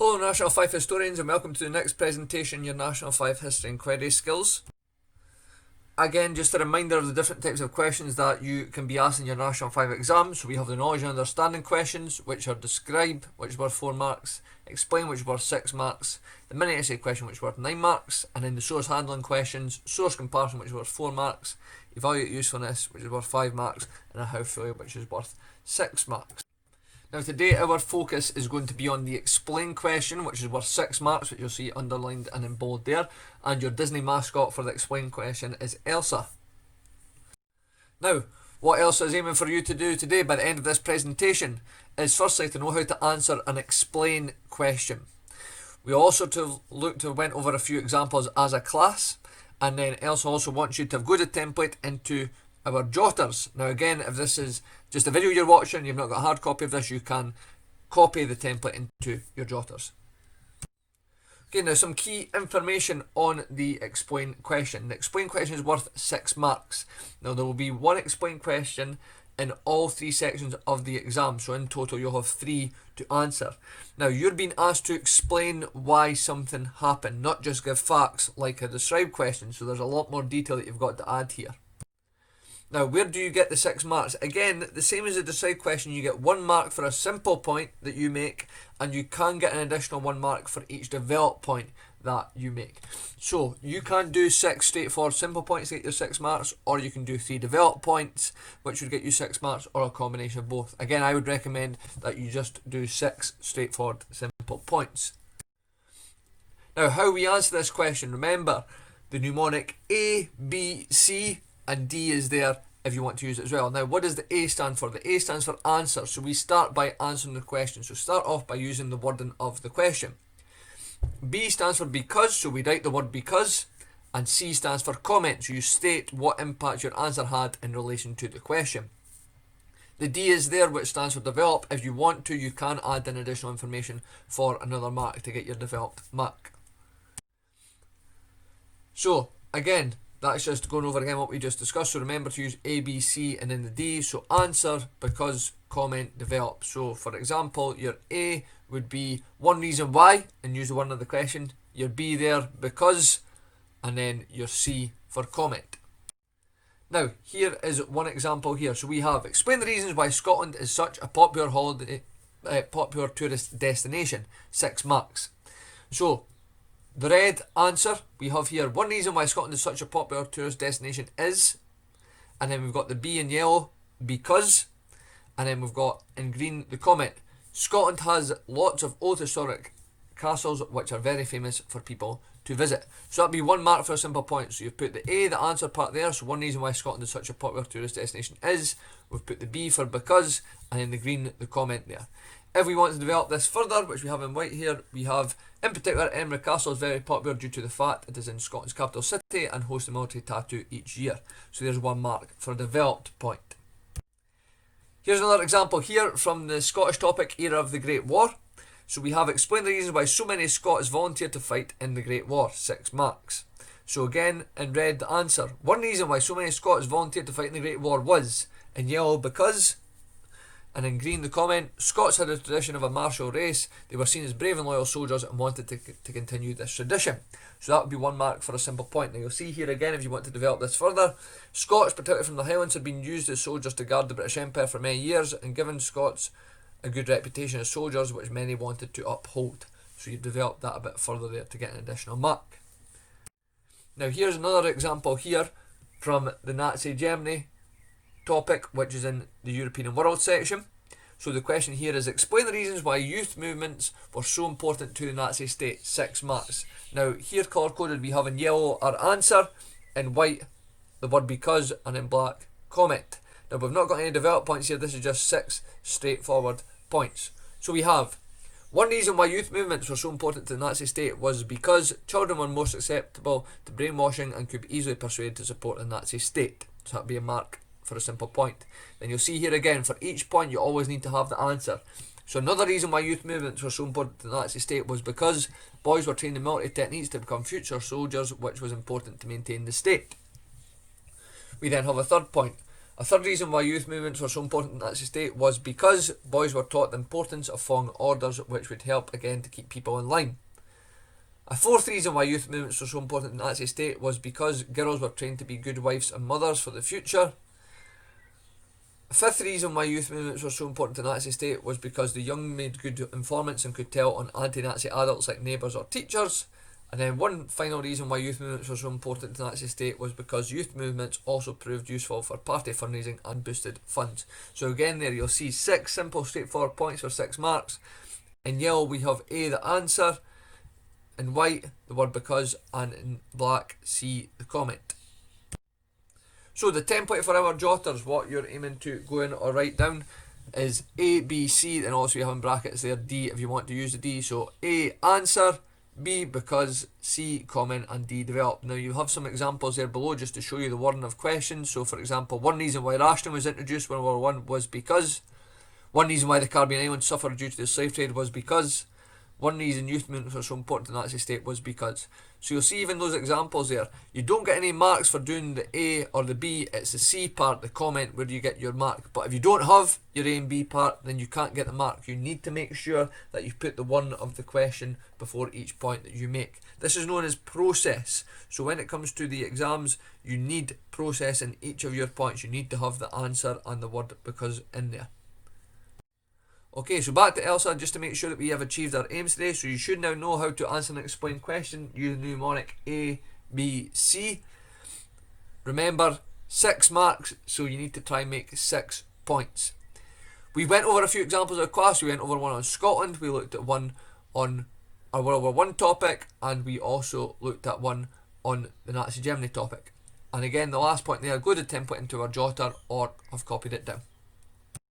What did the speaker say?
Hello National 5 historians and welcome to the next presentation, your National 5 history and query skills. Again, just a reminder of the different types of questions that you can be asked in your National 5 exam. So we have the knowledge and understanding questions, which are describe, which is worth 4 marks, explain, which is worth 6 marks, the mini essay question, which is worth 9 marks, and then the source handling questions, source comparison, which is worth 4 marks, evaluate usefulness, which is worth 5 marks, and a how failure, which is worth 6 marks. Now today our focus is going to be on the explain question, which is worth 6 marks, which you'll see underlined and in bold there, and your Disney mascot for the explain question is Elsa. Now, what Elsa is aiming for you to do today by the end of this presentation is firstly to know how to answer an explain question. We also went over a few examples as a class, and then Elsa also wants you to have good a template into our jotters. Now again, if this is just a video you're watching, you've not got a hard copy of this, you can copy the template into your jotters. Okay, now some key information on the explain question. The explain question is worth 6 marks. Now there will be one explain question in all 3 sections of the exam, so in total you'll have 3 to answer. Now you're being asked to explain why something happened, not just give facts like a describe question, so there's a lot more detail that you've got to add here. Now, where do you get the 6 marks? Again, the same as the decide question, you get 1 mark for a simple point that you make, and you can get an additional 1 mark for each developed point that you make. So, you can do 6 straightforward simple points to get your 6 marks, or you can do 3 developed points, which would get you 6 marks, or a combination of both. Again, I would recommend that you just do 6 straightforward simple points. Now, how we answer this question, remember, the mnemonic A, B, C, and D is there if you want to use it as well. Now, what does the A stand for? The A stands for answer. So we start by answering the question. So start off by using the wording of the question. B stands for because, so we write the word because. And C stands for comment. So you state what impact your answer had in relation to the question. The D is there, which stands for develop. If you want to, you can add in additional information for another mark to get your developed mark. So, again, that's just going over again what we just discussed. So remember to use A, B, C, and then the D. So answer, because, comment, develop. So for example, your A would be one reason why, and use the word of the question. Your B there, because, and then your C for comment. Now, here is one example here. So we have explain the reasons why Scotland is such a popular popular tourist destination. 6 marks. So the red answer, we have here, one reason why Scotland is such a popular tourist destination is, and then we've got the B in yellow, because, and then we've got in green the comment. Scotland has lots of old historic castles which are very famous for people to visit. So that'd be 1 mark for a simple point. So you've put the A, the answer part there, so one reason why Scotland is such a popular tourist destination is, we've put the B for because, and then the green, the comment there. If we want to develop this further, which we have in white here, we have, in particular, Edinburgh Castle is very popular due to the fact it is in Scotland's capital city and hosts a military tattoo each year. So there's 1 mark for a developed point. Here's another example here from the Scottish topic, era of the Great War. So we have explain the reasons why so many Scots volunteered to fight in the Great War, 6 marks. So again, in red, the answer. One reason why so many Scots volunteered to fight in the Great War was, in yellow, because, and in green the comment, Scots had a tradition of a martial race. They were seen as brave and loyal soldiers and wanted to continue this tradition. So that would be 1 mark for a simple point. Now you'll see here again, if you want to develop this further, Scots, particularly from the Highlands, had been used as soldiers to guard the British Empire for many years and given Scots a good reputation as soldiers which many wanted to uphold. So you've developed that a bit further there to get an additional mark. Now here's another example here from the Nazi Germany topic, which is in the European world section. So the question here is explain the reasons why youth movements were so important to the Nazi state, 6 marks. Now here colour coded we have in yellow our answer, in white the word because, and in black comment. Now we've not got any developed points here, this is just 6 straightforward points. So we have one reason why youth movements were so important to the Nazi state was because children were most susceptible to brainwashing and could be easily persuaded to support the Nazi state. So that'd be a mark for a simple point. Then you'll see here again, for each point you always need to have the answer. So another reason why youth movements were so important to the Nazi state was because boys were trained in military techniques to become future soldiers, which was important to maintain the state. We then have a third point. A third reason why youth movements were so important in the Nazi state was because boys were taught the importance of following orders, which would help again to keep people in line. A fourth reason why youth movements were so important in the Nazi state was because girls were trained to be good wives and mothers for the future. A fifth reason why youth movements were so important in the Nazi state was because the young made good informants and could tell on anti-Nazi adults like neighbours or teachers. And then one final reason why youth movements were so important to the Nazi state was because youth movements also proved useful for party fundraising and boosted funds. So again there you'll see 6 simple straightforward points for 6 marks. In yellow we have A, the answer. In white, the word because. And in black, C, the comment. So the template for our jotters, what you're aiming to go in or write down, is A, B, C, and also you have in brackets there D if you want to use the D. So A, answer, B, because, C, comment, and D, develop. Now you have some examples there below just to show you the wording of questions. So for example, one reason why rationing was introduced when World War I was because. One reason why the Caribbean islands suffered due to the slave trade was because. One reason youth movements were so important in the Nazi state was because. So you'll see even those examples there, you don't get any marks for doing the A or the B, it's the C part, the comment, where you get your mark. But if you don't have your A and B part, then you can't get the mark. You need to make sure that you put the one of the question before each point that you make. This is known as process. So when it comes to the exams, you need process in each of your points. You need to have the answer and the word because in there. Okay, so back to Elsa, just to make sure that we have achieved our aims today. So you should now know how to answer and explain question using the mnemonic A, B, C. Remember, 6 marks, so you need to try and make 6 points. We went over a few examples of class. We went over one on Scotland, we looked at one on our World War I topic, and we also looked at one on the Nazi Germany topic. And again, the last point there, go to the template into our jotter or have copied it down.